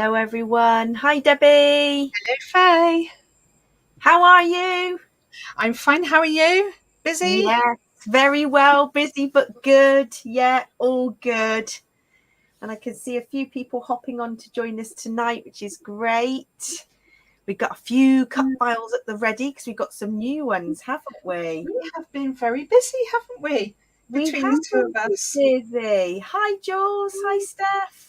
Hello, everyone. Hi, Debbie. Hello, Faye. How are you? I'm fine. How are you? Busy? Yes, very well. Busy, but good. Yeah, all good. And I can see a few people hopping on to join us tonight, which is great. We've got a few cut files at the ready because we've got some new ones, haven't we? We have been very busy, haven't we? Between the two of us. Busy. Hi, Jules. Hi, Steph.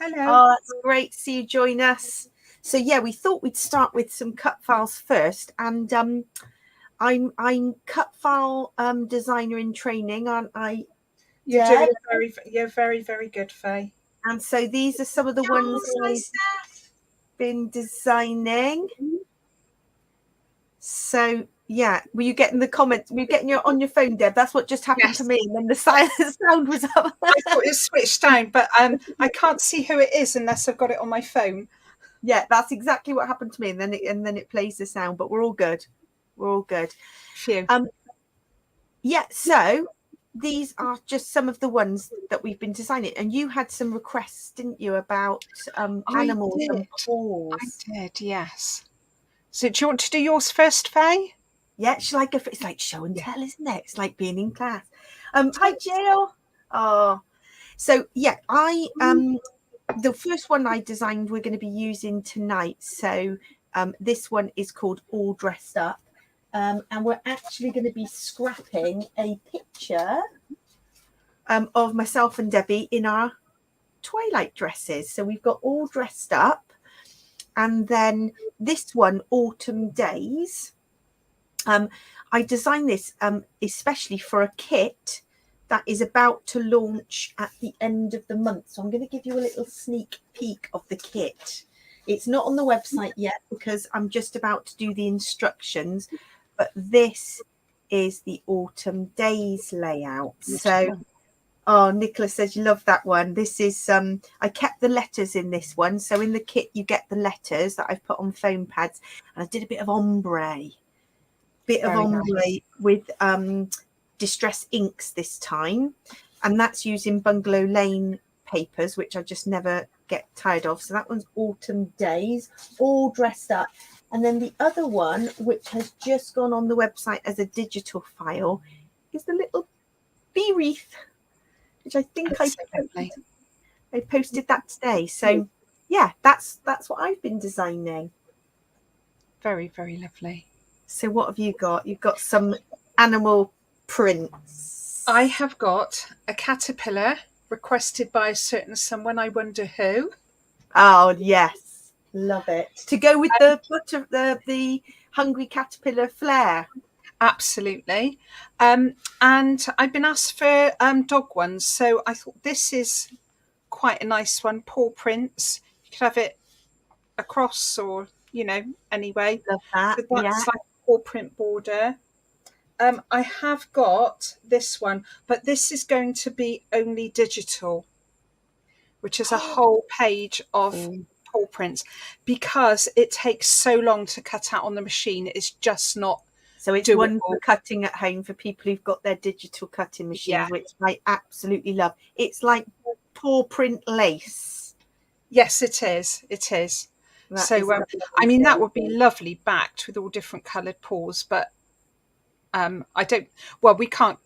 Hello. Oh, that's great to see you join us. So yeah, we thought we'd start with some cut files first, and I'm cut file designer in training, aren't I? You're Deb? doing very, very good, Faye. And so these are some of the ones I've been designing. So yeah, were you getting the comments? Were you getting on your phone, Deb? That's what just happened to me, and then the sound was up. I thought it switched down, but I can't see who it is unless I've got it on my phone. Yeah, that's exactly what happened to me, and then it plays the sound. But we're all good. We're all good. Phew. Yeah. So these are just some of the ones that we've been designing, and you had some requests, didn't you, about animals and paws? I did, yes. So do you want to do yours first, Faye? Yeah, shall I go for, it's like show and tell, isn't it? It's like being in class. Hi, Jill. Oh, so yeah, the first one I designed we're going to be using tonight. So this one is called All Dressed Up. And we're actually going to be scrapping a picture of myself and Debbie in our Twilight dresses. So we've got All Dressed Up. And then this one, Autumn Days. I designed this especially for a kit that is about to launch at the end of the month. So I'm going to give you a little sneak peek of the kit. It's not on the website yet because I'm just about to do the instructions, but this is the Autumn Days layout. So, oh, Nicholas says you love that one. This is, I kept the letters in this one. So in the kit, you get the letters that I've put on foam pads, and I did a bit of ombre. With distress inks this time, and that's using Bungalow Lane papers, which I just never get tired of. So that one's Autumn Days, All Dressed Up. And then the other one, which has just gone on the website as a digital file, is the little bee wreath, which I think I posted that today. So yeah, that's what I've been designing. Very, very lovely. So what have you got? You've got some animal prints. I have got a caterpillar requested by a certain someone, I wonder who. Oh yes, love it. To go with the hungry caterpillar flare. Absolutely. And I've been asked for dog ones, so I thought this is quite a nice one. Paw prints. You could have it across or anyway. Love that. So that's like a paw print border. I have got this one, but this is going to be only digital, which is a whole page of paw prints, because it takes so long to cut out on the machine. It's just not. So it's one for cutting at home for people who've got their digital cutting machines, which I absolutely love. It's like paw print lace. Yes, it is. It is. So I mean, that would be lovely backed with all different coloured paws, but I don't. Well, we can't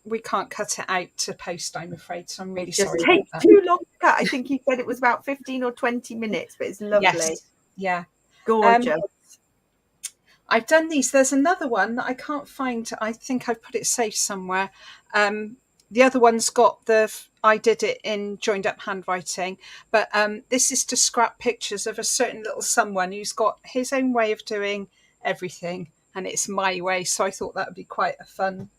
cut it out to post, I'm afraid. So I'm really sorry. It takes too long to cut. I think you said it was about 15 or 20 minutes, but it's lovely. Yes. Yeah, gorgeous. I've done these. There's another one that I can't find. I think I've put it safe somewhere. The other one's got I did it in joined up handwriting, but this is to scrap pictures of a certain little someone who's got his own way of doing everything, and it's my way. So I thought that would be quite a fun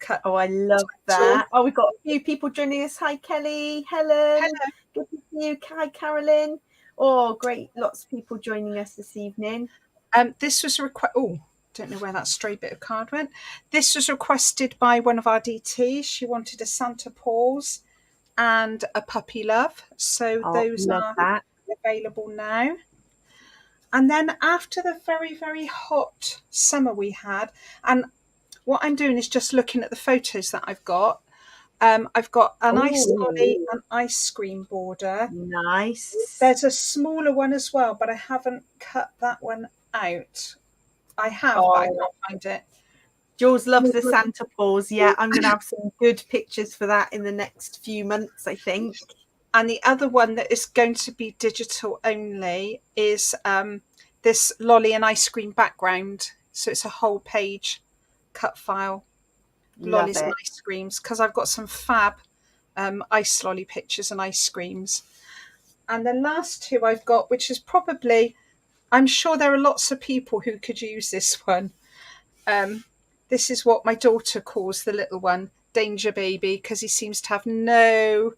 cut. Oh, I love that. Oh, we've got a few people joining us. Hi, Kelly. Helen. Hello. Good to see you. Hi, Carolyn. Oh, great. Lots of people joining us this evening. This was a request. Oh, don't know where that stray bit of card went. This was requested by one of our DTs. She wanted a Santa Paws and a Puppy Love. So those are available now. And then after the very, very hot summer we had, and what I'm doing is just looking at the photos that I've got. I've got an ice Oh, lolly, an ice cream border. nice. There's a smaller one as well, but I haven't cut that one out. I have, but I Oh, can't find it. Jules loves the Santa paws. Yeah, I'm going to have some good pictures for that in the next few months, I think. And the other one that is going to be digital only is this lolly and ice cream background. So it's a whole page cut file, Love lollies and it. ice creams, because I've got some fab ice lolly pictures and ice creams. And the last two I've got, which is probably, I'm sure there are lots of people who could use this one. This is what my daughter calls the little one, Danger Baby, because he seems to have no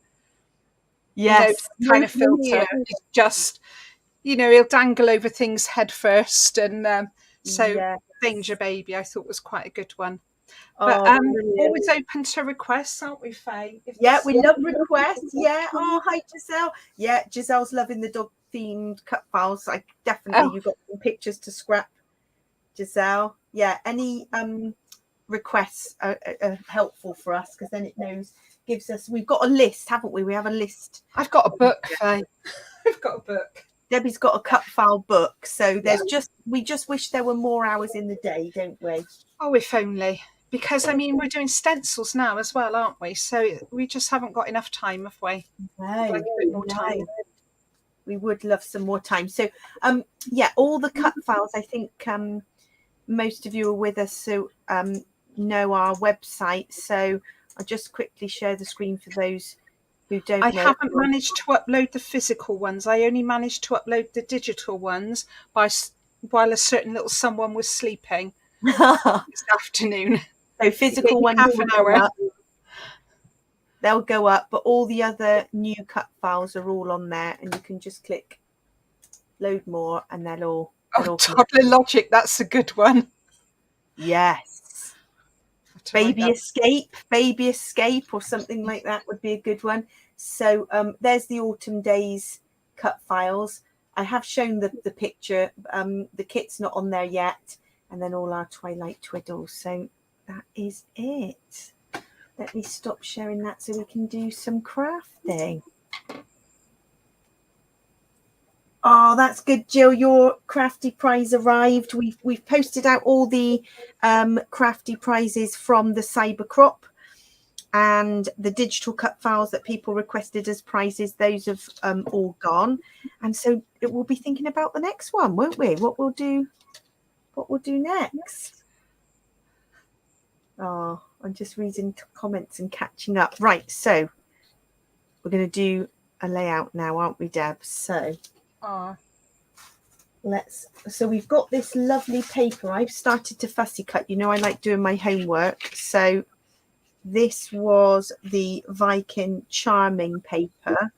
Yes. kind of filter. fear. He's just, he'll dangle over things head first. And so Yeah. Danger Baby, I thought was quite a good one. Oh, But brilliant. always open to requests, aren't we, Faye? Yeah, we love requests. Yeah. Oh, hi, Giselle. Yeah, Giselle's loving the dog themed cut files. I definitely, you've got some pictures to scrap, Giselle. Yeah, any requests are helpful for us, because then it gives us, we've got a list, haven't we? We have a list. I've got a book, Faye. I've got a book. Debbie's got a cut file book. So we just wish there were more hours in the day, don't we? Oh, if only. Because, we're doing stencils now as well, aren't we? So we just haven't got enough time, have we? No, like a bit more time. We would love some more time. So, all the cut files, I think most of you are with us, so know our website. So I'll just quickly share the screen for those who don't know. I haven't managed to upload the physical ones. I only managed to upload the digital ones while a certain little someone was sleeping this afternoon. So physical ones, half an hour. They'll go up, but all the other new cut files are all on there, and you can just click load more, and they'll all. Toddler Logic, that's a good one. Yes. Baby Escape, or something like that would be a good one. So there's the Autumn Days cut files. I have shown the picture. The kit's not on there yet, and then all our Twilight Twiddles. So that is it. Let me stop sharing that so we can do some crafting. Oh, that's good, Jill. Your crafty prize arrived. We've posted out all the crafty prizes from the Cyber Crop, and the digital cut files that people requested as prizes. Those have all gone, and so we'll be thinking about the next one, won't we? What we'll do next. Oh, I'm just reading comments and catching up. Right, so we're going to do a layout now, aren't we, Deb? So so we've got this lovely paper. I've started to fussy cut. I like doing my homework. So this was the Viken Charming paper.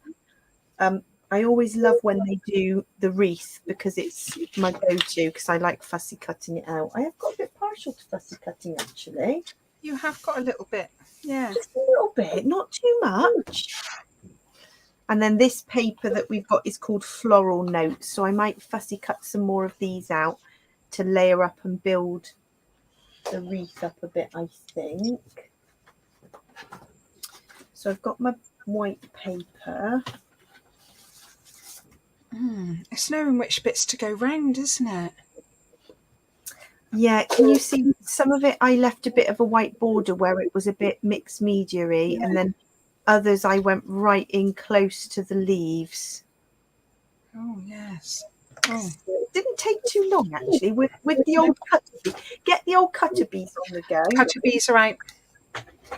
I always love when they do the wreath, because it's my go-to, because I like fussy cutting it out. I have got a bit partial to fussy cutting, actually. You have got a little bit. Yeah. Just a little bit, not too much. And then this paper that we've got is called Floral Notes. So I might fussy cut some more of these out to layer up and build the wreath up a bit, I think. So I've got my white paper. It's knowing which bits to go round, isn't it? Yeah, can you see some of it? I left a bit of a white border where it was a bit mixed media-y, and then others I went right in close to the leaves. Oh, yes. It didn't take too long, actually, with the old cutter bee. Get the old cutter bees on the go. Cutter bees are out.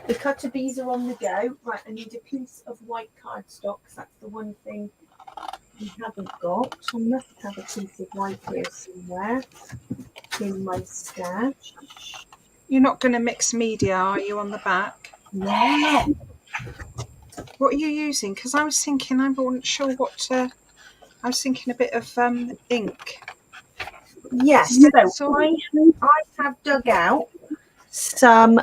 The cutter bees are on the go. Right, I need a piece of white cardstock, because that's the one thing we haven't got. I must have a piece of white here somewhere in my stash. You're not going to mix media, are you, on the back? Yeah. What are you using? Because I was thinking, I wasn't sure what I was thinking a bit of ink. Yes, so I have dug out some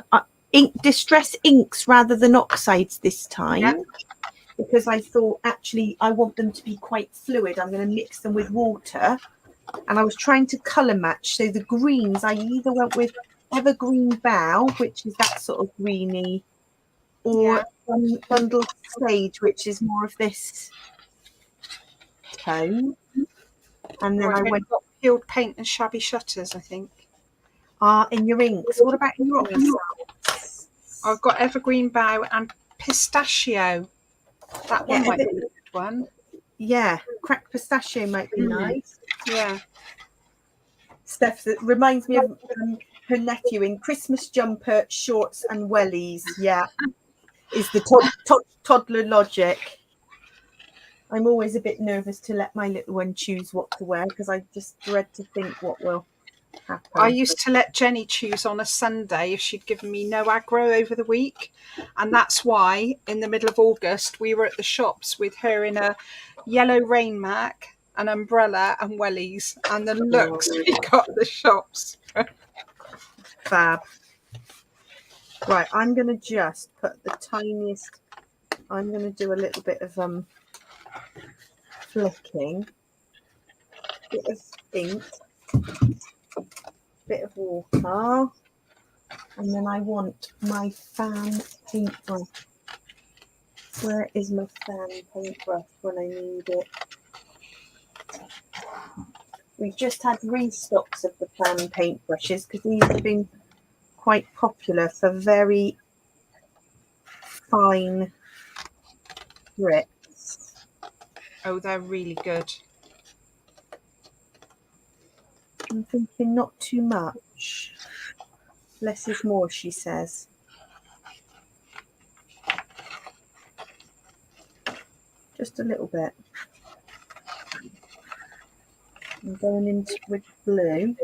distress inks rather than oxides this time, because I thought actually I want them to be quite fluid. I'm going to mix them with water, and I was trying to colour match. So the greens, I either went with Evergreen Bough, which is that sort of greeny or bundle sage, which is more of this tone. And then I went got peeled paint and shabby shutters, I think. In your inks. What about in your oxide? I've got evergreen bough and pistachio. That one might be a good one. Yeah, cracked pistachio might be nice. Yeah. Steph, that reminds me of her nephew in Christmas jumper, shorts and wellies. Yeah, is the toddler logic. I'm always a bit nervous to let my little one choose what to wear because I just dread to think what will happen. I used to let Jenny choose on a Sunday if she'd given me no aggro over the week. And that's why in the middle of August, we were at the shops with her in a yellow rain mac, an umbrella and wellies, and the looks we got at the shops. Fab. Right, I'm going to just put the tiniest, I'm going to do a little bit of flicking, bit of ink, bit of water, and then I want my fan paintbrush. Where is my fan paintbrush when I need it? We've just had restocks of the fan paintbrushes because these have been quite popular for very fine grips. Oh, they're really good. I'm thinking not too much. Less is more, she says. Just a little bit. I'm going into with blue.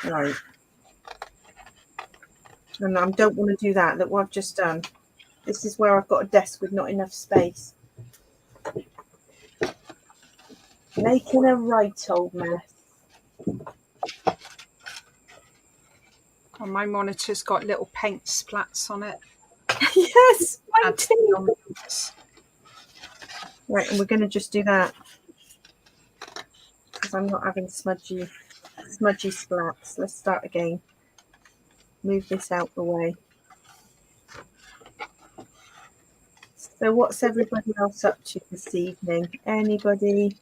Right. And I don't want to do that. Look what I've just done. This is where I've got a desk with not enough space. Making a right old mess. Oh, my monitor's got little paint splats on it. Yes, mine too. Right, and we're going to just do that because I'm not having smudgy splats. Let's start again. Move this out the way. So what's everybody else up to this evening? Anybody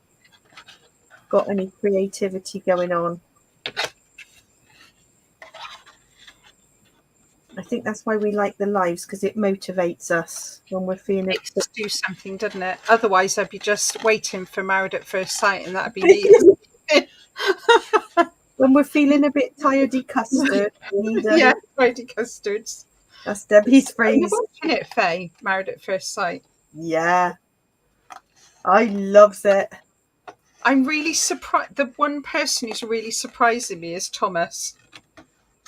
got any creativity going on? I think that's why we like the lives, because it motivates us when we're feeling Makes us do something, doesn't it? Otherwise, I'd be just waiting for Married at First Sight, and that'd be me. When we're feeling a bit tiredy custard. Yeah, tidy custards. That's Debbie's phrase. Are you watching it, Faye? Married at First Sight. Yeah, I loves it. I'm really surprised. The one person who's really surprising me is Thomas.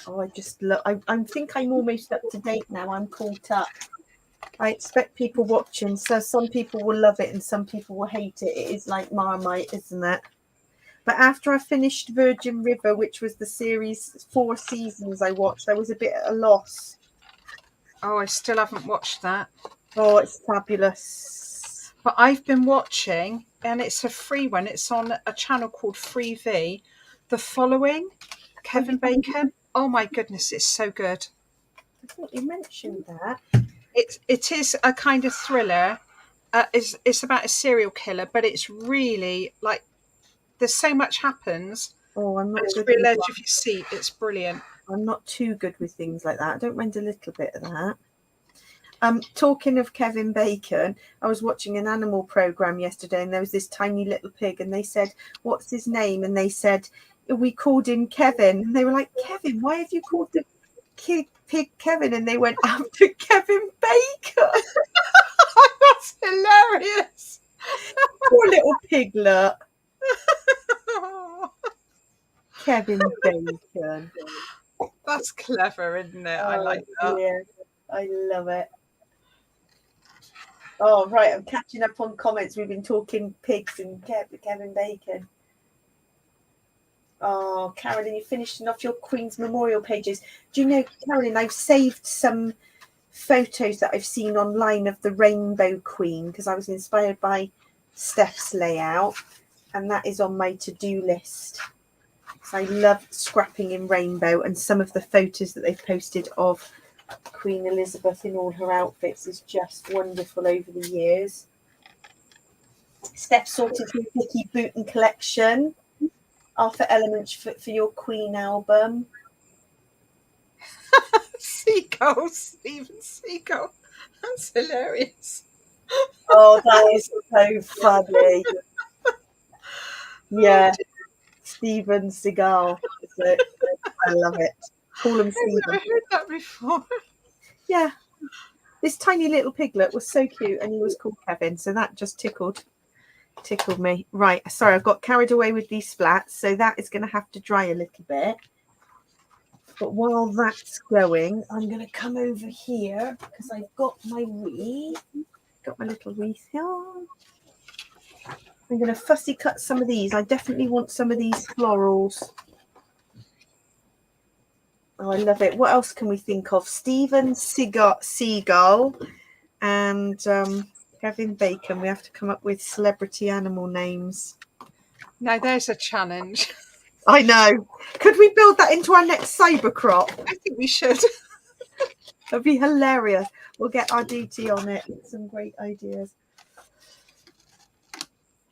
Oh, I just love. I think I'm almost up to date now. I'm caught up. I expect people watching, so some people will love it and some people will hate it. It is like Marmite, isn't it? But after I finished Virgin River, which was the series 4 seasons I watched, I was a bit at a loss. Oh, I still haven't watched that. Oh, it's fabulous. But I've been watching, and it's a free one. It's on a channel called Free V. The Following, Kevin Bacon. Oh my goodness, it's so good. I thought you mentioned that. It is a kind of thriller. It's about a serial killer, but it's really like there's so much happens. Oh, I'm not it's good. Real edge of your seat. It's brilliant. I'm not too good with things like that. I don't mind a little bit of that. Talking of Kevin Bacon, I was watching an animal program yesterday, and there was this tiny little pig, and they said, "What's his name?" And they said, "We called him Kevin." And they were like, "Kevin, why have you called the pig Kevin?" And they went, "After Kevin Bacon." That's hilarious. Poor little piglet. Kevin Bacon. That's clever, isn't it? I like that. Yeah, I love it. Oh, right. I'm catching up on comments. We've been talking pigs and Kevin Bacon. Oh, Carolyn, you're finishing off your Queen's Memorial pages. Do you know, Carolyn, I've saved some photos that I've seen online of the Rainbow Queen because I was inspired by Steph's layout, and that is on my to-do list So I love scrapping in rainbow, and some of the photos that they've posted of Queen Elizabeth in all her outfits is just wonderful over the years. Steph sorted through Vicky Booten collection. Arthur Elements for your Queen album. Seagull, Stephen Seagull. That's hilarious. Oh, that is so funny. Yeah, Steven Seagal. Is it? I love it. Call him Steven. I've never heard that before. Yeah. This tiny little piglet was so cute, and he was called Kevin, so that just tickled me. Right, sorry, I've got carried away with these splats, so that is going to have to dry a little bit. But while that's going, I'm going to come over here because I've got my wreath. Got my little wreath here. I'm going to fussy cut some of these. I definitely want some of these florals. Oh, I love it. What else can we think of? Steven Seagull and Kevin Bacon. We have to come up with celebrity animal names. Now there's a challenge. I know. Could we build that into our next cyber crop? I think we should. That'd be hilarious. We'll get our DT on it. Some great ideas.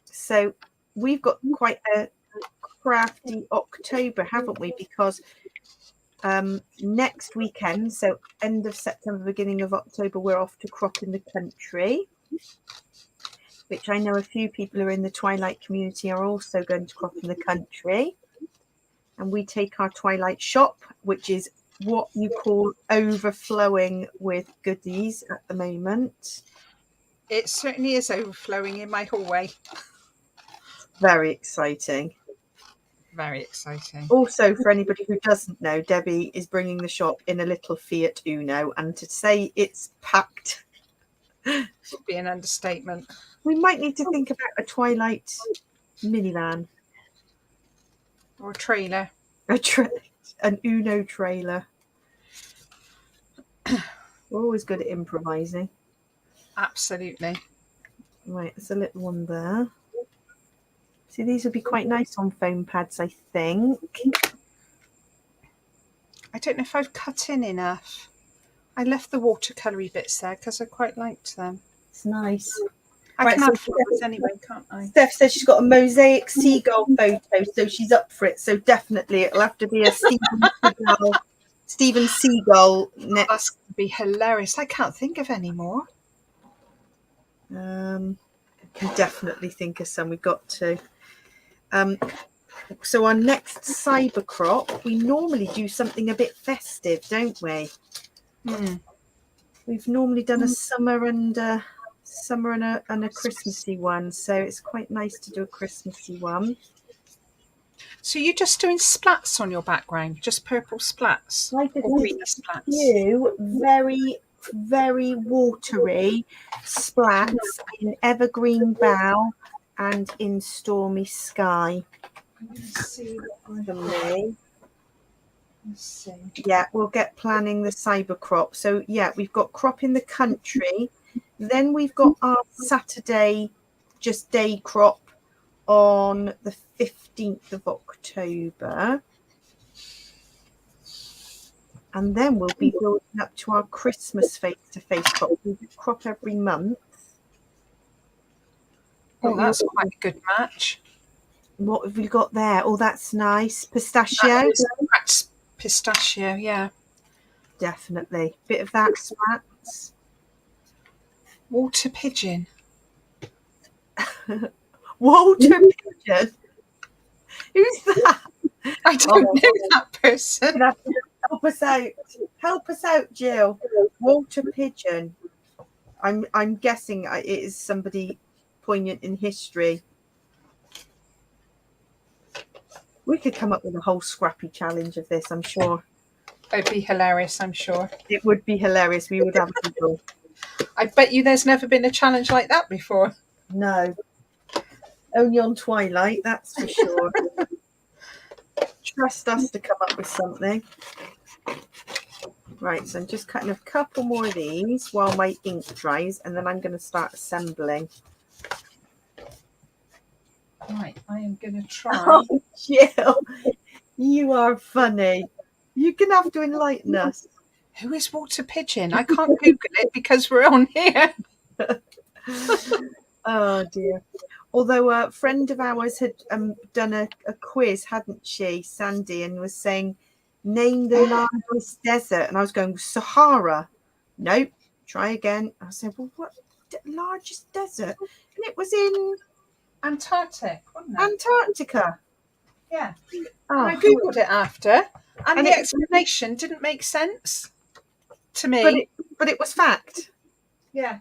So we've got quite a crafty October, haven't we? Because next weekend, so end of September, beginning of October, we're off to crop in the country, which I know a few people who are in the Twilight community are also going to crop in the country. And we take our Twilight shop, which is what you call overflowing with goodies at the moment. It certainly is overflowing in my hallway. Very exciting. Very exciting. Also, for anybody who doesn't know, Debbie is bringing the shop in a little Fiat Uno, and to say it's packed would be an understatement. We might need to think about a Twilight minivan. Or a trailer. An Uno trailer. We're always good at improvising. Absolutely. Right, there's a little one there. See, these would be quite nice on foam pads, I think. I don't know if I've cut in enough. I left the watercolour bits there because I quite liked them. It's nice. I can add flowers anyway, can't I? Steph says she's got a mosaic seagull photo, so she's up for it. So definitely it'll have to be a Steven Seagull next. That's going to be hilarious. I can't think of any more. I can definitely think of some. We've got to. So our next cyber crop, we normally do something a bit festive, don't we? We've normally done a summer and a Christmassy one, so it's quite nice to do a Christmassy one. So you're just doing splats on your background, just purple splats? I did green splats? You very, very watery splats in evergreen bough and in stormy sky. Let's see what For me. Let's see. Yeah, we'll get planning the cyber crop. So yeah, we've got crop in the country. Then we've got our Saturday just day crop on the 15th of October. And then we'll be building up to our Christmas face-to-face crop. We crop every month. Oh, that's quite a good match. What have we got there? Oh, that's nice. Pistachio. That's pistachio, yeah. Definitely. Bit of that splats. Water pigeon. Walter Pigeon? Who's that? I don't know that person. Help us out. Help us out, Jill. Walter Pigeon. I'm guessing it is somebody poignant in history. We could come up with a whole scrappy challenge of this, I'm sure. It'd be hilarious, I'm sure. It would be hilarious. We would have people. I bet you there's never been a challenge like that before. No. Only on Twilight, that's for sure. Trust us to come up with something. Right, so I'm just cutting a couple more of these while my ink dries, and then I'm going to start assembling. Right, I am going to try. Oh, Jill. You are funny. You're going to have to enlighten us. Who is Water Pigeon? I can't Google it because we're on here. Oh dear. Although a friend of ours had done a quiz, hadn't she, Sandy, and was saying, name the largest desert. And I was going, Sahara. Nope. Try again. I said, well, what largest desert? And it was in Antarctic, wasn't it? Antarctica. Yeah. Oh, And I Googled it after, and the it, explanation didn't make sense to me. But it was fact. Yeah.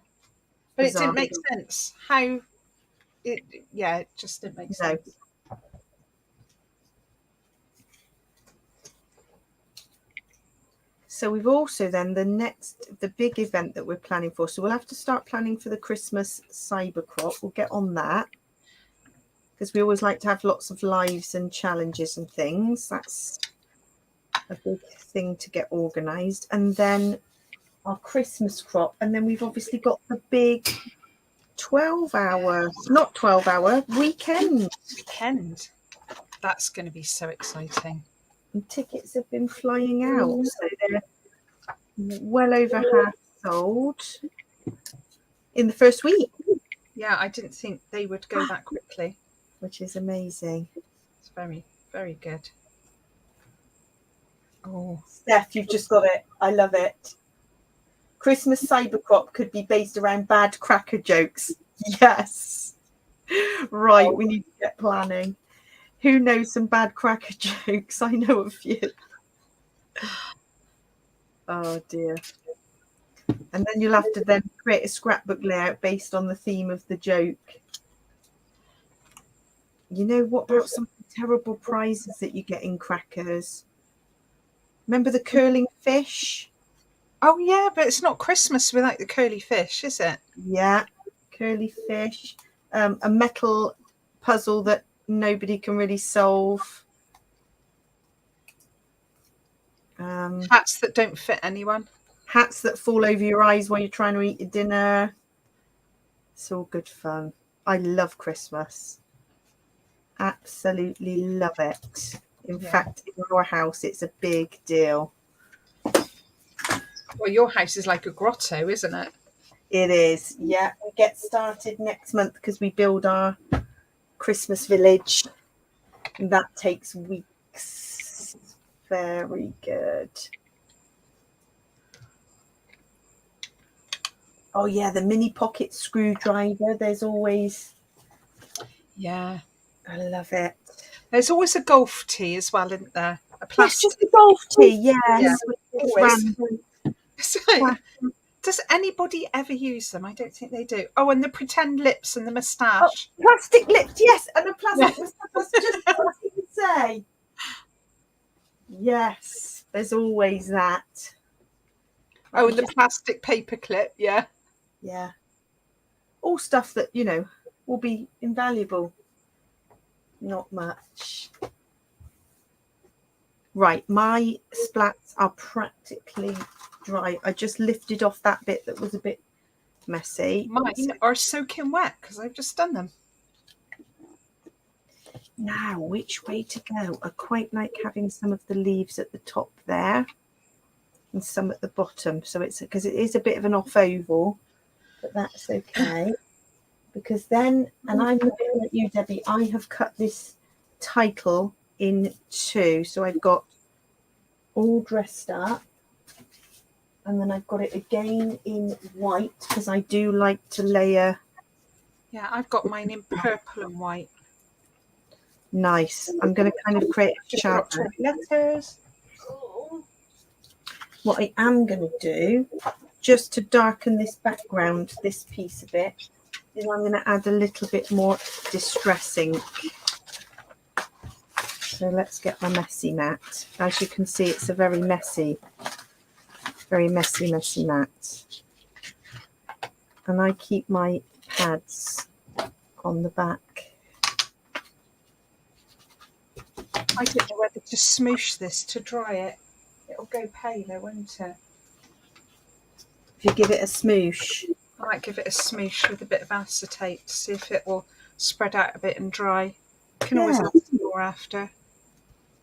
But Bizarre. it didn't make sense. How it just didn't make sense. So we've also then the big event that we're planning for. So we'll have to start planning for the Christmas cyber crop. We'll get on that because we always like to have lots of lives and challenges and things. That's a big thing to get organised. And then our Christmas crop. And then we've obviously got the big 12-hour weekend. That's going to be so exciting. And tickets have been flying out. So they're well over half sold in the first week. Yeah, I didn't think they would go that quickly. Which is amazing. It's very, very good. Oh, Steph, you've just got it. I love it. Christmas cybercrop could be based around bad cracker jokes. Yes. Right, we need to get planning. Who knows some bad cracker jokes? I know a few. Oh dear. And then you'll have to then create a scrapbook layout based on the theme of the joke. You know, what about some terrible prizes that you get in crackers? Remember the curling fish? Oh yeah, but it's not Christmas without the curly fish, is it? Yeah, curly fish. A metal puzzle that nobody can really solve. Hats that don't fit anyone. Hats that fall over your eyes while you're trying to eat your dinner. It's all good fun. I love Christmas. Absolutely love it. In fact, in our house, it's a big deal. Well, your house is like a grotto, isn't it? It is. Yeah, we get started next month because we build our Christmas village. And that takes weeks. Very good. Oh, yeah, the mini pocket screwdriver. There's always... Yeah. I love it. There's always a golf tee as well, isn't there? A plastic. Yes, just a golf tee, yes. Yeah, always. So, does anybody ever use them? I don't think they do. Oh, and the pretend lips and the moustache. Oh, plastic lips, yes, and the plastic moustache. That's just what I was going to say. Yes, there's always that. Oh, and the plastic paper clip, yeah. Yeah. All stuff that, you know, will be invaluable. Not much. Right, my splats are practically dry. I just lifted off that bit that was a bit messy. Mine are soaking wet because I've just done them. Now, which way to go? I quite like having some of the leaves at the top there and some at the bottom. So it's because it is a bit of an off oval, but that's okay. Because then, and I'm looking at you, Debbie, I have cut this title in two. So I've got all dressed up. And then I've got it again in white because I do like to layer. Yeah, I've got mine in purple and white. Nice. I'm going to kind of create a shadow. Letters. What I am going to do, just to darken this background, this piece of it, is I'm going to add a little bit more distress ink. So let's get my messy mat. As you can see, it's a very messy mat. And I keep my pads on the back. I don't know whether to smoosh this to dry it. It'll go paler, won't it? If you give it a smoosh. I might give it a smoosh with a bit of acetate to see if it will spread out a bit and dry. You can always add some more after.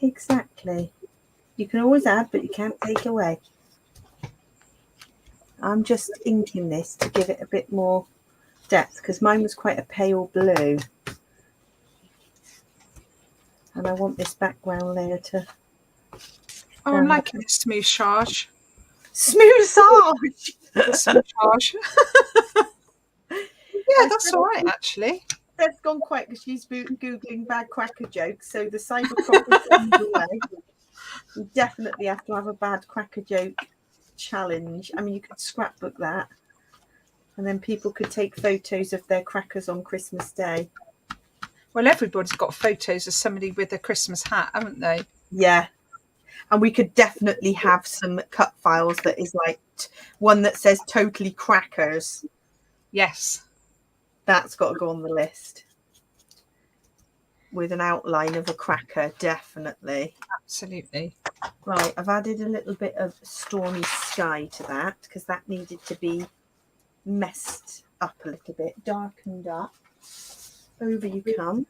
Exactly. You can always add, but you can't take away. I'm just inking this to give it a bit more depth because mine was quite a pale blue. And I want this background layer to... Oh, I'm liking this smoothage. Smoothage! Smoothage. Yeah, that's all right, actually. That's gone quite because she's Googling bad cracker jokes. So the cyber crop is underway. We definitely have to have a bad cracker joke challenge. I mean, you could scrapbook that. And then people could take photos of their crackers on Christmas Day. Well, everybody's got photos of somebody with a Christmas hat, haven't they? Yeah. And we could definitely have some cut files that is like one that says totally crackers. Yes. That's got to go on the list. With an outline of a cracker, definitely. Absolutely. Right, I've added a little bit of stormy sky to that because that needed to be messed up a little bit, darkened up. Over you come.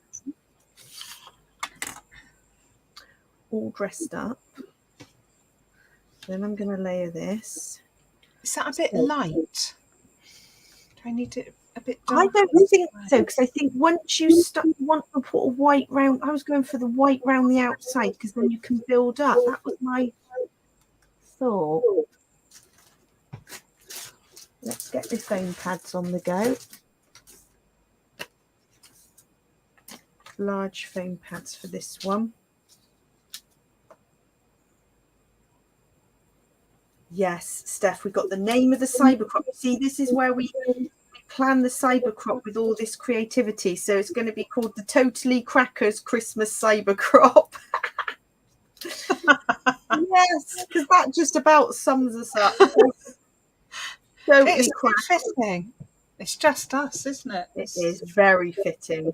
All dressed up. Then I'm going to layer this. Is that a bit light? Do I need it a bit darker? I don't think so, because I think once you want to put a white round, I was going for the white round the outside because then you can build up. That was my thought. Let's get the foam pads on the go. Large foam pads for this one. Yes, Steph, we got the name of the cyber crop. See, this is where we plan the cyber crop with all this creativity. So it's going to be called the Totally Crackers Christmas Cyber Crop. Yes, because that just about sums us up. Totally it's fitting. It's just us, isn't it? It is very fitting.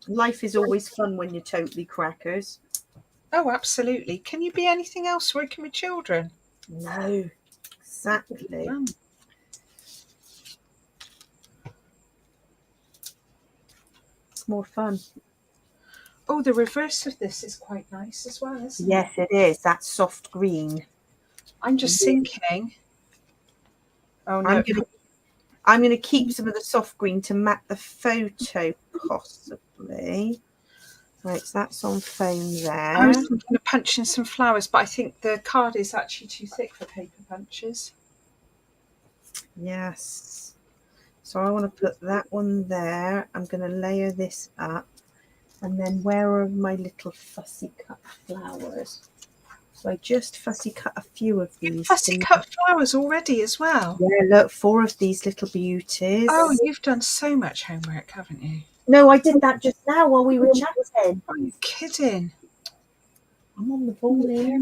Life is always fun when you're totally crackers. Oh, absolutely. Can you be anything else working with children? No, exactly. It's more fun. Oh, the reverse of this is quite nice as well, isn't it? Yes, it is. That soft green. I'm just thinking. Oh, no. I'm going to keep some of the soft green to map the photo, possibly. Right, so that's on foam there. I was thinking of punching some flowers, but I think the card is actually too thick for paper punches. Yes. So I want to put that one there. I'm going to layer this up. And then where are my little fussy cut flowers? So I just fussy cut a few of these. You've fussy cut flowers already as well? Yeah, look, 4 of these little beauties. Oh, you've done so much homework, haven't you? No, I did that just now while we were chatting. Are you kidding? I'm on the ball here.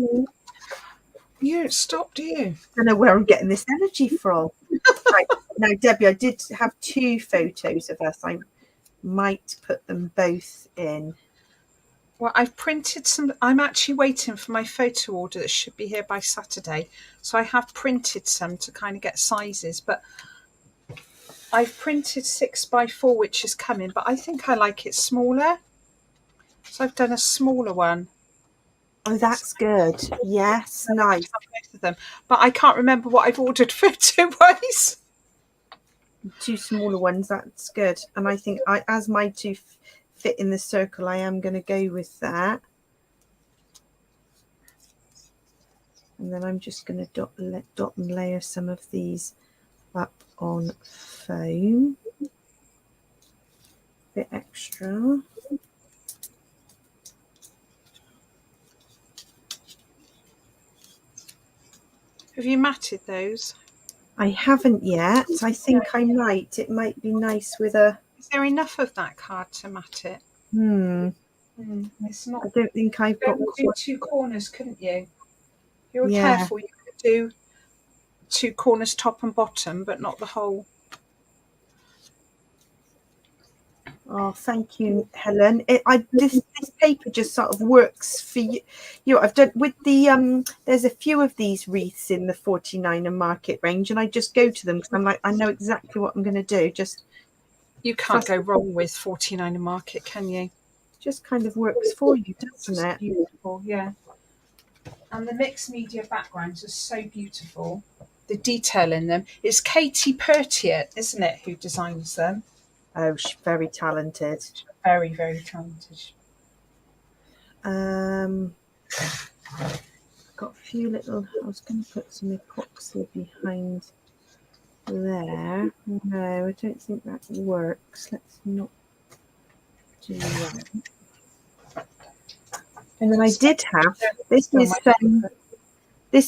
You don't stop, do you? I don't know where I'm getting this energy from. Right. Now, Debbie, I did have 2 photos of us. I might put them both in. Well, I've printed some. I'm actually waiting for my photo order that should be here by Saturday. So I have printed some to kind of get sizes, but I've printed 6x4, which is coming, but I think I like it smaller. So I've done a smaller one. Oh, that's good. Yes, nice. Both of them, but I can't remember what I've ordered photo-wise. 2 smaller ones, that's good. And I think as my 2 fit in the circle, I am going to go with that. And then I'm just going to dot and layer some of these up on foam. Bit extra. Have you matted those? I haven't yet. I think I might. It might be nice with a... Is there enough of that card to mat it? It's not. I don't think I've got... do 2 corners, couldn't you? If you were careful, you could do 2 corners, top and bottom, but not the whole. Oh, thank you, Helen. This paper just sort of works for you. I've done with the there's a few of these wreaths in the 49er Market range, and I just go to them because I'm like, I know exactly what I'm going to do. Just you can't go wrong with 49er Market, can you? just kind of works for you, doesn't it? Beautiful, yeah. And the mixed media backgrounds are so beautiful. The detail in them. It's Katie Purtiet, isn't it, who designs them? Oh, she's very talented. Very, very talented. Got a few little. I was going to put some epoxy behind there. No, I don't think that works. Let's not do that. And then I did have this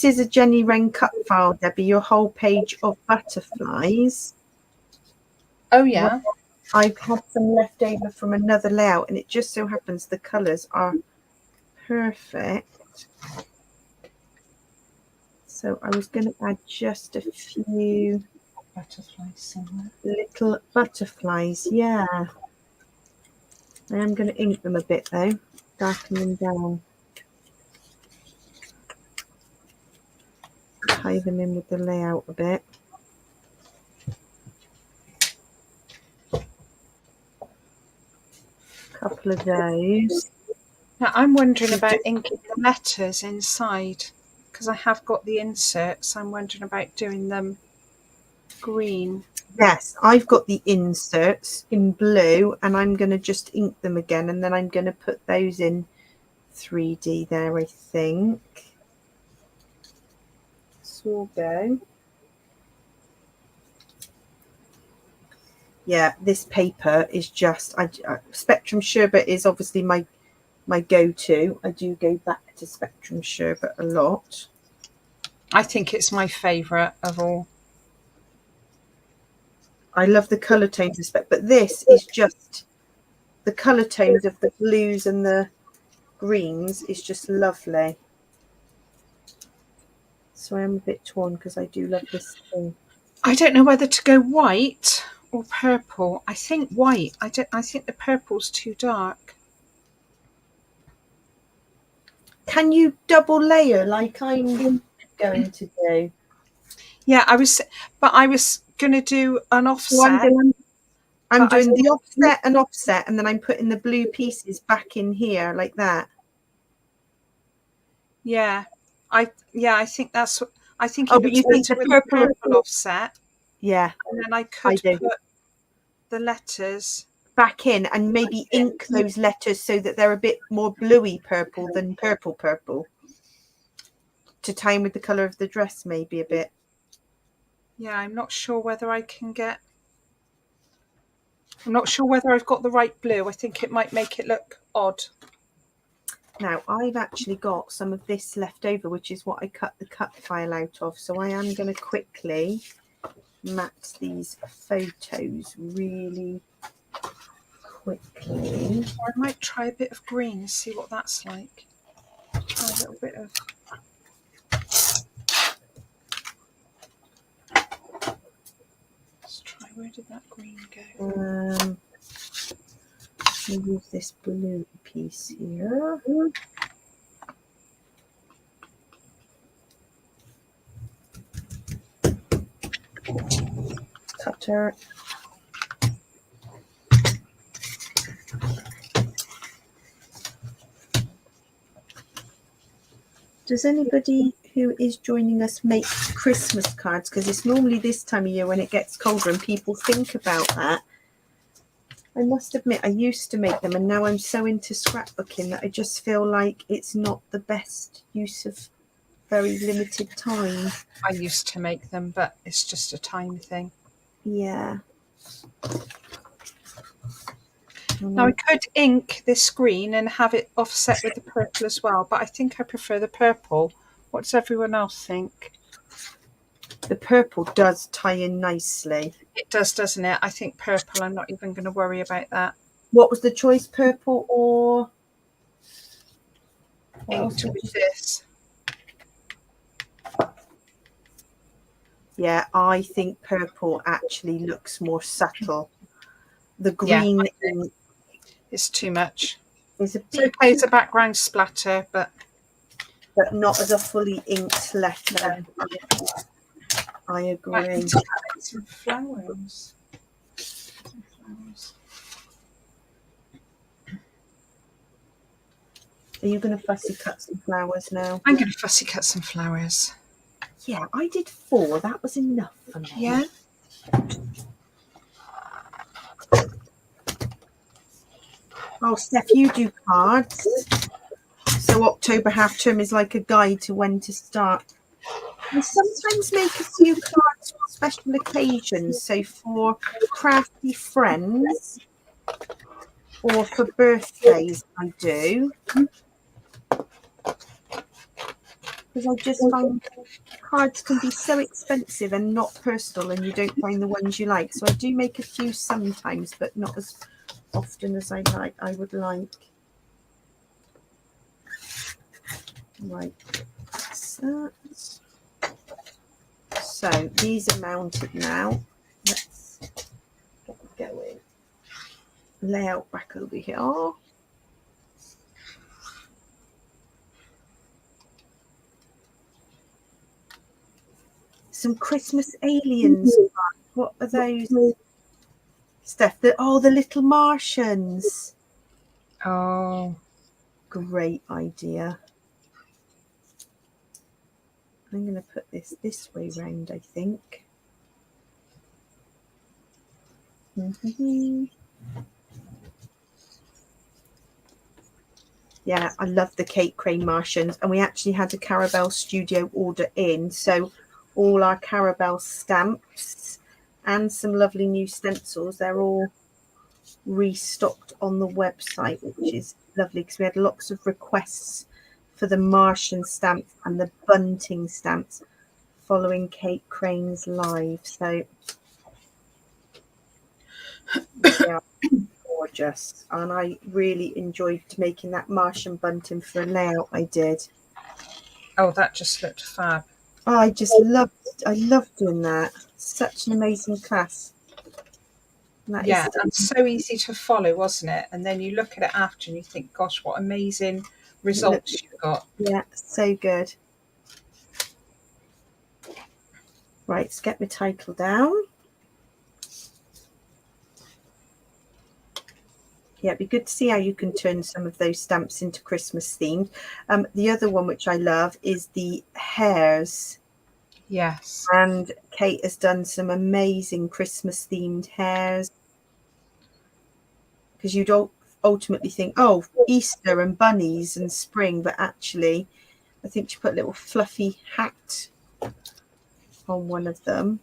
is a Jennywren Cutfile, Debbie. Your whole page of butterflies. Oh yeah. Well, I've had some left over from another layout, and it just so happens the colours are perfect. So I was going to add just a few Butterflies somewhere. little butterflies. Yeah. I am going to ink them a bit though, darken them down. Tie them in with the layout a bit. Couple of those. Now I'm wondering about inking the letters inside, because I have got the inserts. I'm wondering about doing them green. Yes, I've got the inserts in blue, and I'm going to just ink them again, and then I'm going to put those in 3D there, I think. So we'll go. Yeah, this paper is just Spectrum Sherbet is obviously my go-to. I do go back to Spectrum Sherbet a lot. I think it's my favourite of all. I love the colour tones of Spec, but this is just the colour tones of the blues and the greens is just lovely. So I am a bit torn because I do love this thing. I don't know whether to go white or purple. I think white. I think the purple's too dark. Can you double layer like I'm going to do? Yeah, I was going to do an offset. So I'm doing the offset, and then I'm putting the blue pieces back in here like that. Yeah, I think that's. I think. Oh, but you think the purple offset? Yeah, and then I could put the letters back in and maybe ink those letters so that they're a bit more bluey purple than purple, to tie in with the colour of the dress, maybe a bit. Yeah, I'm not sure whether I can get. I'm not sure whether I've got the right blue. I think it might make it look odd. Now, I've actually got some of this left over, which is what I cut the cut file out of. So I am going to quickly mat these photos really quickly. I might try a bit of green and see what that's like. Try a little bit of. Let's try. Where did that green go? Use this blue piece here. Cutter. Does anybody who is joining us make Christmas cards? Because it's normally this time of year when it gets colder and people think about that. I must admit, I used to make them, and now I'm so into scrapbooking that I just feel like it's not the best use of very limited time. I used to make them, but it's just a time thing. Yeah. Now I could ink this green and have it offset with the purple as well, but I think I prefer the purple. What does everyone else think? The purple does tie in nicely. It does, doesn't it? I think purple. I'm not even going to worry about that. What was the choice, purple or Inked with this? Yeah, I think purple actually looks more subtle. The green is too much. It's okay as a background splatter, but not as a fully inked letter. I agree. Some flowers. Are you going to fussy cut some flowers now? I'm going to fussy cut some flowers. Yeah, I did 4. That was enough for me. Yeah. Oh, Steph, you do cards. So October half term is like a guide to when to start. I sometimes make a few cards for special occasions. So for crafty friends or for birthdays, I do. Because I just find cards can be so expensive and not personal, and you don't find the ones you like. So I do make a few sometimes, but not as often as I would like. Right. So these are mounted now. Let's get going. Layout back over here. Some Christmas aliens. What are those? Steph, the little Martians. Oh. Great idea. I'm going to put this way round, I think. Yeah, I love the Kate Crane Martians, and we actually had a Carabelle Studio order in, so all our Carabelle stamps and some lovely new stencils, they're all restocked on the website, which is lovely because we had lots of requests for the Martian stamps and the bunting stamps following Kate Crane's live. So they are gorgeous, and I really enjoyed making that Martian bunting for a layout I did. Oh, that just looked fab. Oh, I loved doing that. Such an amazing class. And so easy to follow, wasn't it? And then you look at it after and you think, gosh, what amazing results you've got. Yeah, so good. Right, let's get my title down. Yeah, it'd be good to see how you can turn some of those stamps into Christmas themed. The other one which I love is the hares. Yes. And Kate has done some amazing Christmas themed hares. Because you'd ultimately think, oh, Easter and bunnies and spring, but actually I think she put a little fluffy hat on one of them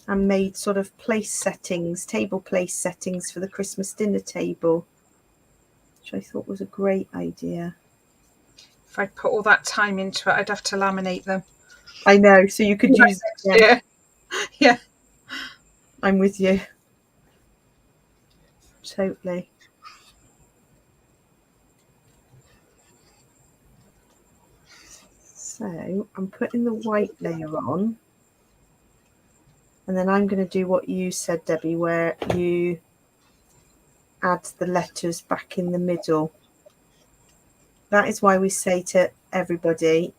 and made sort of table place settings for the Christmas dinner table, which I thought was a great idea. If I put all that time into it, I'd have to laminate them. I know, so you could use it. Yeah. I'm with you. Totally. So I'm putting the white layer on, and then I'm going to do what you said, Debbie, where you add the letters back in the middle. That is why we say to everybody,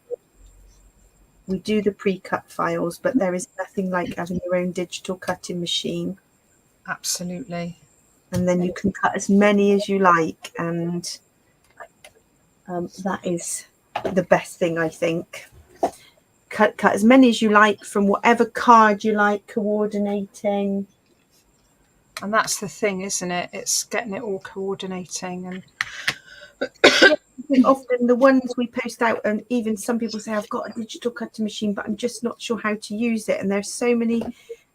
we do the pre-cut files, but there is nothing like having your own digital cutting machine. Absolutely. And then you can cut as many as you like, and that is the best thing, I think. Cut as many as you like from whatever card you like, coordinating. And that's the thing, isn't it? It's getting it all coordinating. And often the ones we post out, and even some people say, I've got a digital cutting machine, but I'm just not sure how to use it. And there's so many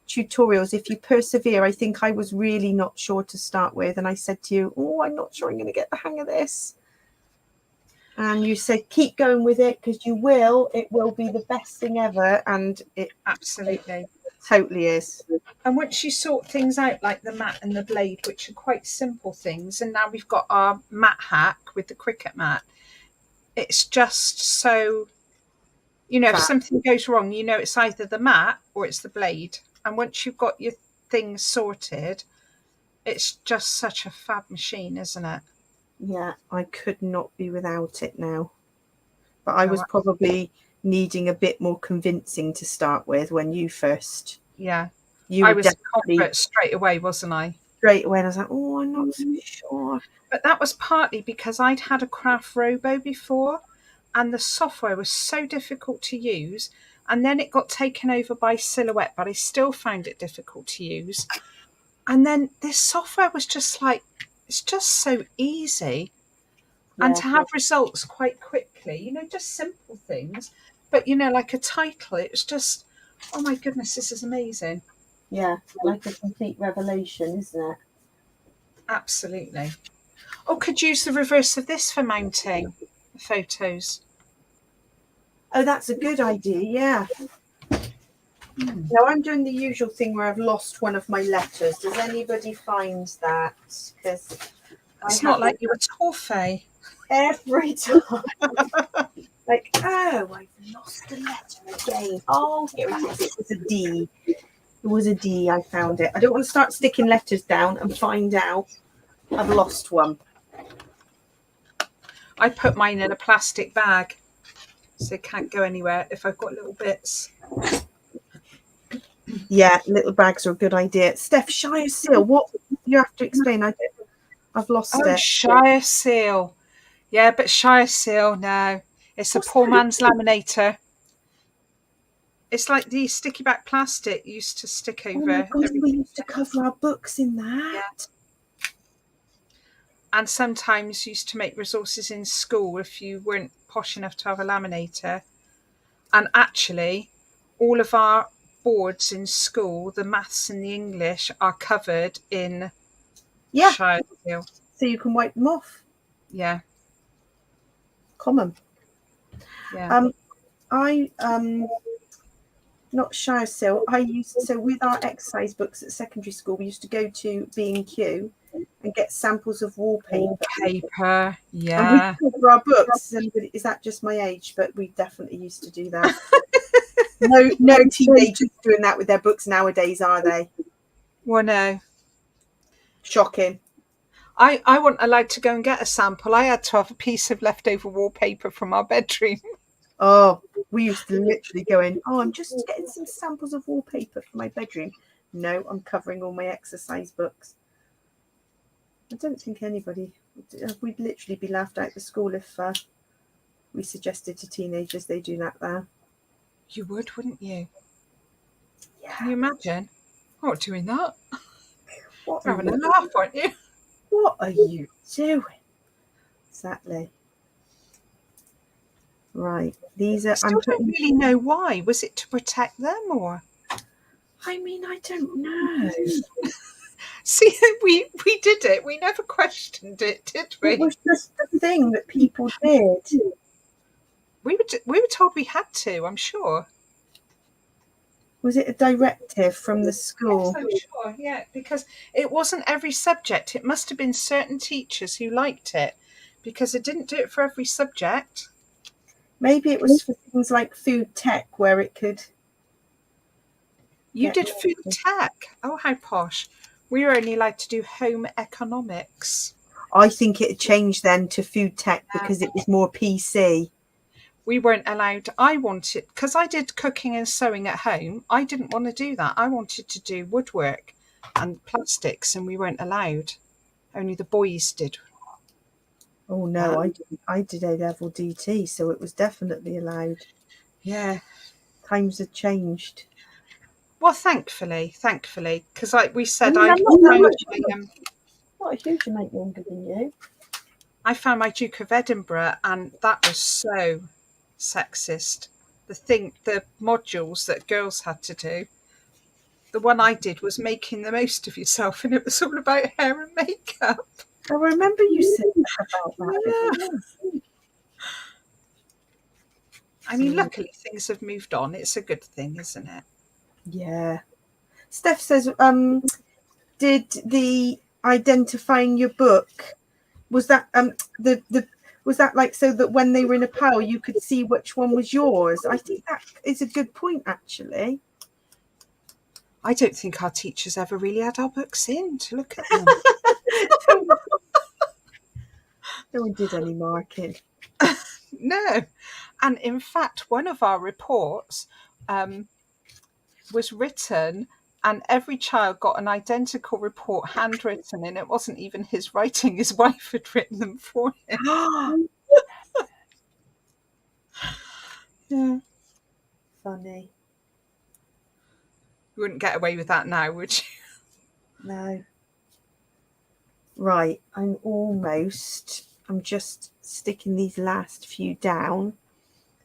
tutorials. If you persevere, I think I was really not sure to start with. And I said to you, oh, I'm not sure I'm going to get the hang of this. And you said, keep going with it because you will. It will be the best thing ever. And it absolutely totally is. And once you sort things out like the mat and the blade, which are quite simple things, and now we've got our mat hack with the cricket mat, it's just so, if something goes wrong, it's either the mat or it's the blade. And once you've got your things sorted, it's just such a fab machine, isn't it? Yeah, I could not be without it now. But I was probably needing a bit more convincing to start with when you first. Yeah. I was a convert straight away, wasn't I? straight away, and I was like, oh, I'm not so sure. But that was partly because I'd had a Craft Robo before, and the software was so difficult to use. And then it got taken over by Silhouette, but I still found it difficult to use. And then this software was just like, it's just so easy. And to have results quite quickly, just simple things. But, like a title, it was just, oh my goodness, this is amazing. Yeah, like a complete revelation, isn't it? Absolutely. Oh, could use the reverse of this for mounting photos. Oh, that's a good idea, yeah. Now I'm doing the usual thing where I've lost one of my letters. Does anybody find that? Because it's not like you were toffee. Every time. Like, oh, I've lost a letter again. Oh, here it is. It was a D. It was a D. I found it. I don't want to start sticking letters down and find out I've lost one. I put mine in a plastic bag so it can't go anywhere if I've got little bits. Yeah, little bags are a good idea. Steph, Shire Seal, what you have to explain? I've lost it. Shire Seal. Yeah, but Shire Seal, no. It's a poor man's laminator. It's like the sticky back plastic used to stick over. Oh my God, we used to cover our books in that. Yeah. And sometimes used to make resources in school if you weren't posh enough to have a laminator. And actually, all of our boards in school, the maths and the English, are covered in Shire Seal. So you can wipe them off. Yeah. Common. Yeah. Not Shire Seal. So with our exercise books at secondary school, we used to go to B&Q and get samples of wallpaper. Yeah. And we cover our books. Is that just my age? But we definitely used to do that. No teenagers doing that with their books nowadays, are they? Well, no. Shocking. I wasn't allowed to go and get a sample. I had to have a piece of leftover wallpaper from our bedroom. Oh, we used to literally go in, I'm just getting some samples of wallpaper for my bedroom. No, I'm covering all my exercise books. I don't think we'd literally be laughed out of school if we suggested to teenagers they do that there. You would, wouldn't you? Yeah. Can you imagine? I'm not doing that. What You're having a laugh, aren't you? What are you doing? Exactly. Right. These are. I still don't really know why. Was it to protect them or? I mean, I don't know. See, we did it. We never questioned it, did we? It was just the thing that people did. We were told we had to, I'm sure. Was it a directive from the school? Yes, I'm sure, yeah, because it wasn't every subject. It must have been certain teachers who liked it because it didn't do it for every subject. Maybe it was for things like food tech where it could. You did food tech. Oh, how posh. We were only allowed to do home economics. I think it changed then to food tech because it was more PC. We weren't allowed. I wanted, because I did cooking and sewing at home, I didn't want to do that. I wanted to do woodwork and plastics, and we weren't allowed. Only the boys did. Oh no, I did A-level DT, so it was definitely allowed. Yeah. Times have changed. Well, thankfully, because like we said, not a huge amount younger than you. I found my Duke of Edinburgh, and that was so sexist. The modules that girls had to do. The one I did was making the most of yourself, and it was all about hair and makeup. I remember you saying about that. Yeah. I mean, luckily things have moved on. It's a good thing, isn't it? Yeah. Steph says, did the identifying your book, was that was that like so that when they were in a pile you could see which one was yours? I think that is a good point, actually. I don't think our teachers ever really had our books in to look at them. No one did any marking. No. And in fact, one of our reports was written and every child got an identical report handwritten, and it wasn't even his writing. His wife had written them for him. Yeah. Funny. You wouldn't get away with that now, would you? No. Right, I'm just sticking these last few down.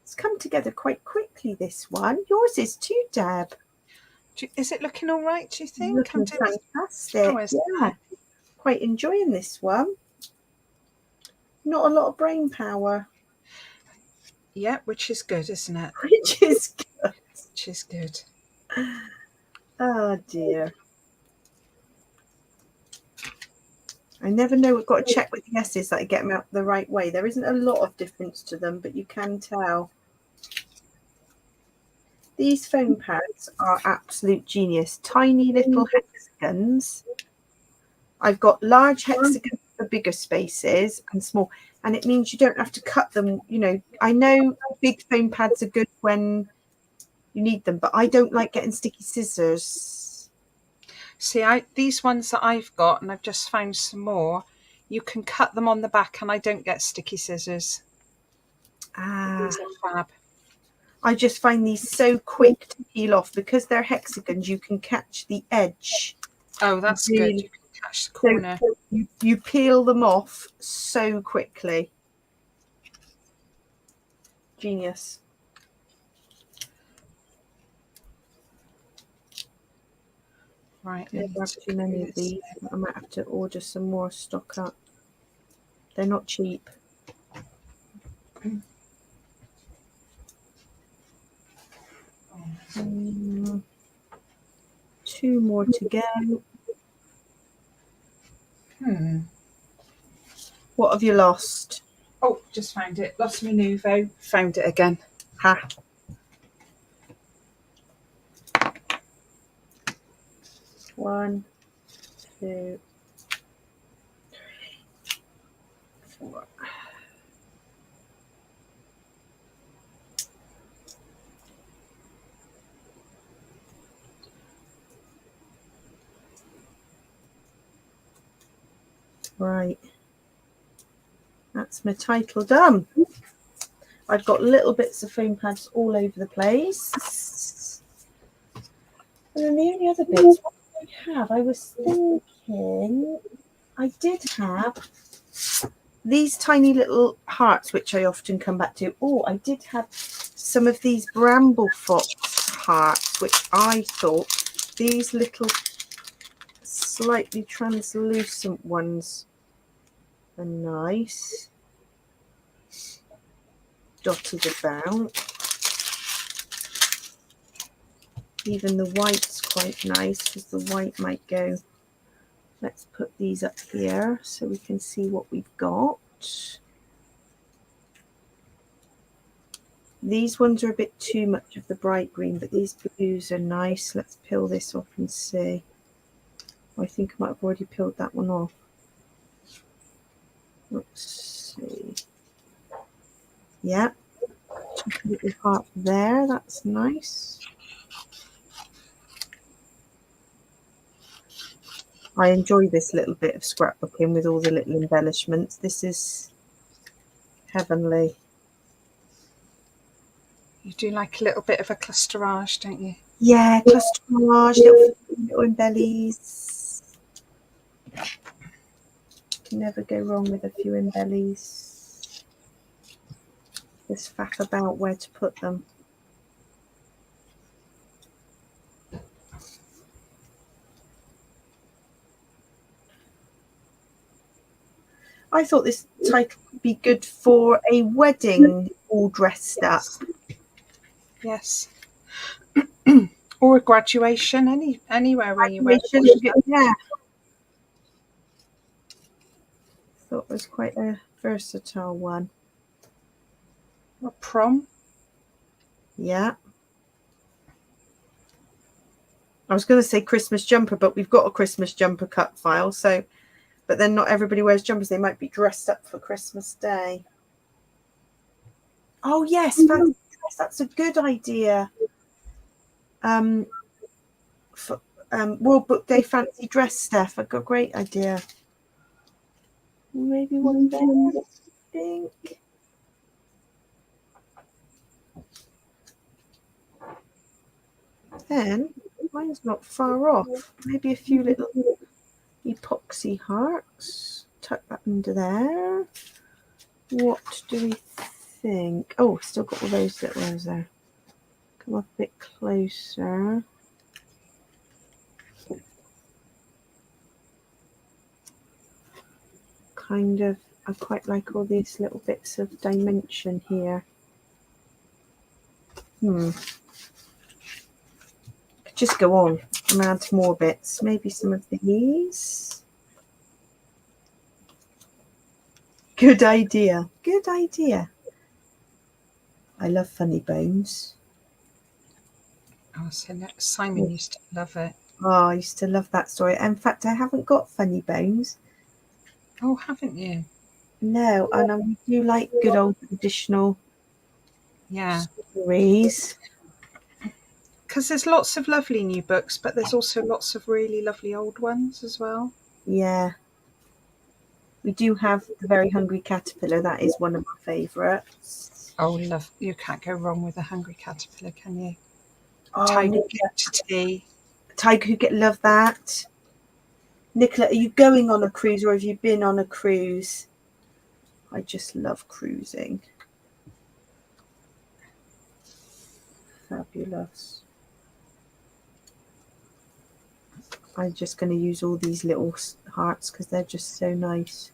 It's come together quite quickly, this one. Yours is too, Deb. Is it looking all right, do you think? Looking fantastic. Yeah, quite enjoying this one. Not a lot of brain power. Yeah, which is good, isn't it? Which is good. Which is good. Oh, dear. I never know. We've got to check with the S's that I get them out the right way. There isn't a lot of difference to them, but you can tell. These foam pads are absolute genius. Tiny little hexagons. I've got large hexagons for bigger spaces and small, and it means you don't have to cut them. You know, I know big foam pads are good when you need them, but I don't like getting sticky scissors. See, these ones that I've got, and I've just found some more, you can cut them on the back and I don't get sticky scissors. These are fab. I just find these so quick to peel off because they're hexagons. You can catch the edge. Oh, that's good. You can catch the corner. So you peel them off so quickly. Genius. Right. There are too many of these. I might have to order some more, stock up. They're not cheap. Two more to go. What have you lost? Oh, just found it. Lost my Nuvo. Found it again. Ha. One, two, three, four. Right. That's my title done. I've got little bits of foam pads all over the place. And then the only other bits, what did I have? I was thinking I did have these tiny little hearts, which I often come back to. Oh, I did have some of these bramble fox hearts, which I thought these little slightly translucent ones are nice. Dotted about. Even the white's quite nice because the white might go. Let's put these up here so we can see what we've got. These ones are a bit too much of the bright green, but these blues are nice. Let's peel this off and see. I think I might have already peeled that one off. Let's see. Yeah. A little heart there. That's nice. I enjoy this little bit of scrapbooking with all the little embellishments. This is heavenly. You do like a little bit of a clusterage, don't you? Yeah, clusterage, little embellies. Can never go wrong with a few embellies. Just faff about where to put them. I thought this title would be good for a wedding all dressed up. Yes. Or a graduation, anywhere where you wear. Yeah. Thought it was quite a versatile one. Or prom. Yeah. I was going to say Christmas jumper, but we've got a Christmas jumper cut file, so. But then not everybody wears jumpers. They might be dressed up for Christmas Day. Oh, yes. Fancy dress. That's a good idea. World Book Day fancy dress stuff. I've got a great idea. Maybe one there, I think. Then mine's not far off. Maybe a few little epoxy hearts. Tuck that under there. What do we think? Oh, still got all those little ones there. Come up a bit closer. Kind of, I quite like all these little bits of dimension here. Just go on and add more bits. Maybe some of these. Good idea. Good idea. I love funny bones. Oh, so Simon used to love it. Oh, I used to love that story. In fact, I haven't got funny bones. Oh, haven't you? No, and I do like good old traditional stories. Because there's lots of lovely new books, but there's also lots of really lovely old ones as well. Yeah. We do have The Very Hungry Caterpillar. That is one of my favourites. Oh, love! You can't go wrong with a hungry caterpillar, can you? Oh, Tiger Get to Tea. Tiger Who Get Love that. Nicola, are you going on a cruise or have you been on a cruise? I just love cruising. Fabulous. I'm just going to use all these little hearts because they're just so nice.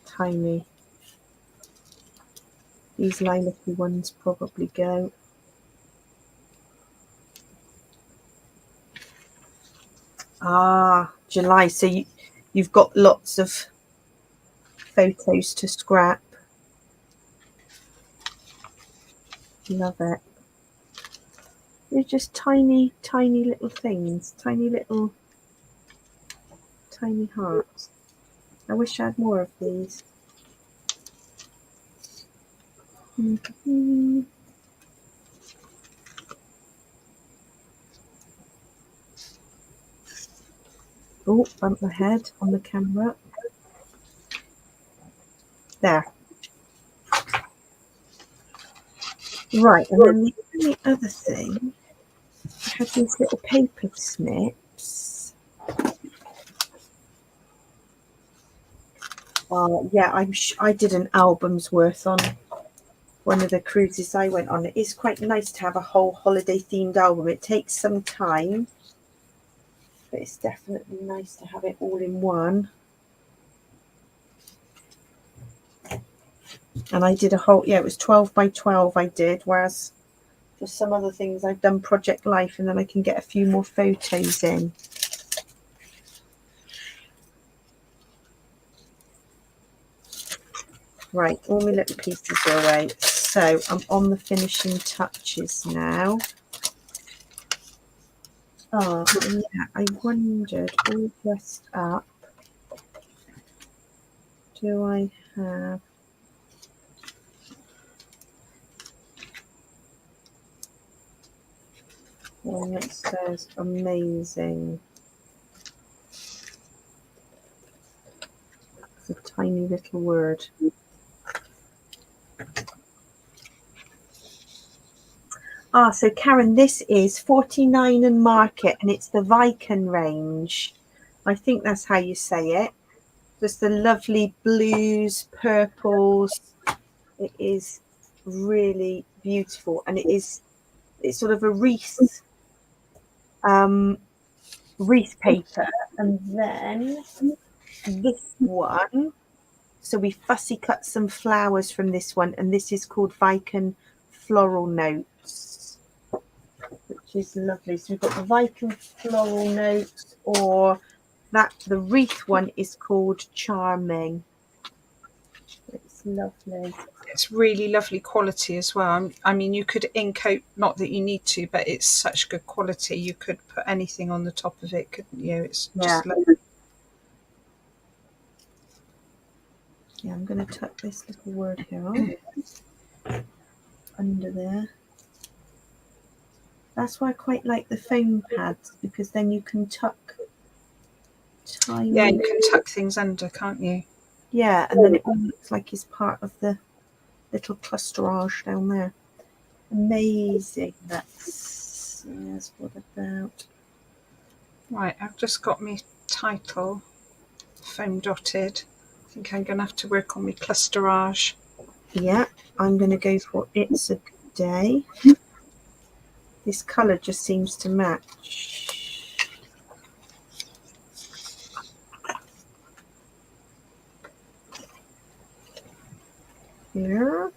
Tiny. These lilac-y ones probably go. Ah, July. So you've got lots of photos to scrap. Love it. They're just tiny, tiny little things. Tiny hearts. I wish I had more of these. Oh, bumped my head on the camera. There. Right, and then the only other thing, I had these little paper snips. Yeah, I did an album's worth on one of the cruises I went on. It is quite nice to have a whole holiday themed album. It takes some time, but it's definitely nice to have it all in one. And I did a whole, it was 12 by 12 I did, whereas for some other things I've done Project Life and then I can get a few more photos in. Right, all my little pieces are away. So I'm on the finishing touches now. Oh, yeah, I wondered, all dressed up, do I have... one that says amazing? It's a tiny little word. So Karen, this is 49 and Market, and it's the Viken range. I think that's how you say it. Just the lovely blues, purples. It is really beautiful, and it's sort of a wreath paper, and then this one. So we fussy cut some flowers from this one, and this is called Viken Floral Notes, which is lovely. So we've got the Viken Floral Notes, or the wreath one is called Charming. It's lovely. It's really lovely quality as well. I mean, you could ink coat, not that you need to, but it's such good quality. You could put anything on the top of it, couldn't you? It's just lovely. Yeah, I'm going to tuck this little word here on under there. That's why I quite like the foam pads, because then you can tuck tiny. Yeah, you can tuck things under, can't you? Yeah, and then it all looks like it's part of the little clusterage down there. Amazing. That's yes. What about? Right, I've just got my title foam dotted. I think I'm going to have to work on my clusterage. Yeah, I'm going to go for It's a Good Day. This colour just seems to match. Here.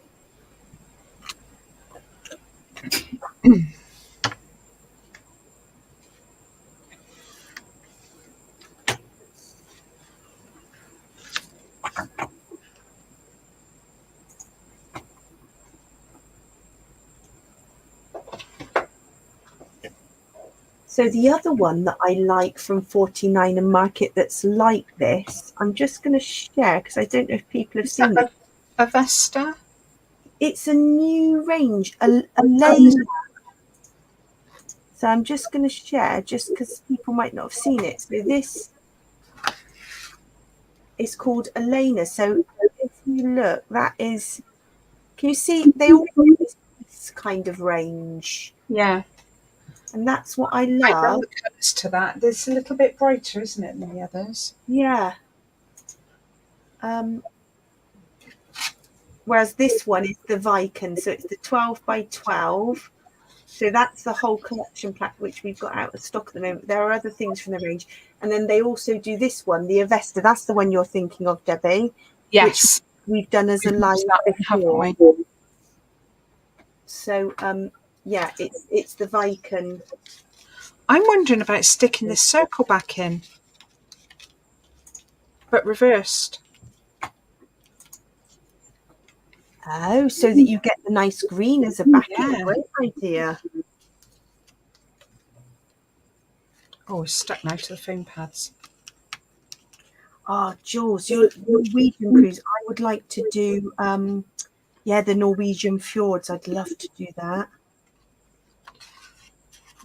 So the other one that I like from 49 and Market that's like this, I'm just going to share because I don't know if people have seen it. A Vesta? It's a new range, a layer. So I'm just going to share just because people might not have seen it. So this is called Elena. So if you look, that is, can you see, they all have this kind of range. Yeah. And that's what I I love. love the colours to that. It's a little bit brighter, isn't it, than the others? Yeah. Whereas this one is the Viken, so it's the 12 by 12. So that's the whole collection pack, which we've got out of stock at the moment. There are other things from the range. And then they also do this one, the Avesta. That's the one you're thinking of, Debbie. Yes. Which we've done as a live before. So, yeah, it's the Viken. I'm wondering about sticking this circle back in, but reversed. Oh, so that you get the nice green as a backing. Yeah. Great idea. Oh, it's stuck now to the foam pads. Oh, Jules, your Norwegian cruise. I would like to do, yeah, the Norwegian fjords. I'd love to do that.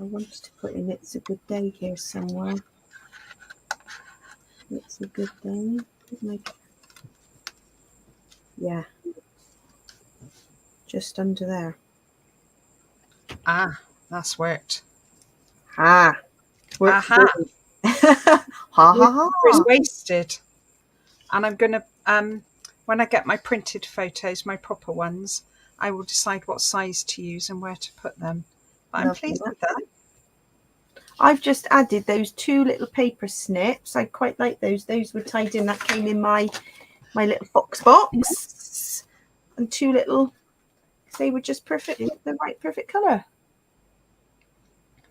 I wanted to put in It's a Good Day here somewhere. It's a Good Day. Yeah. Just under there. Ah, that's worked. Ah. Aha. Ha ha ha. It's wasted. And I'm going to, when I get my printed photos, my proper ones, I will decide what size to use and where to put them. But I'm pleased with that. I've just added those two little paper snips. I quite like those. Those were tied in. That came in my little box. And two little, they were just perfect, the right perfect colour.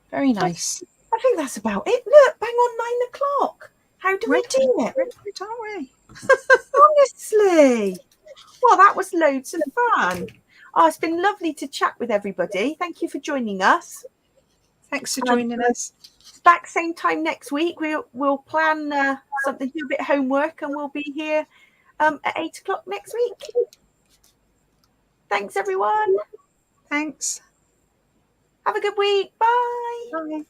Very nice. I think that's about it. Look, bang on 9 o'clock. How do we do it? Aren't we? Honestly. Well, that was loads of fun. Oh, it's been lovely to chat with everybody. Thank you for joining us. Thanks for joining us. Back same time next week. We'll plan something, do a bit of homework, and we'll be here at 8 o'clock next week. Thanks, everyone. Thanks. Have a good week. Bye. Bye.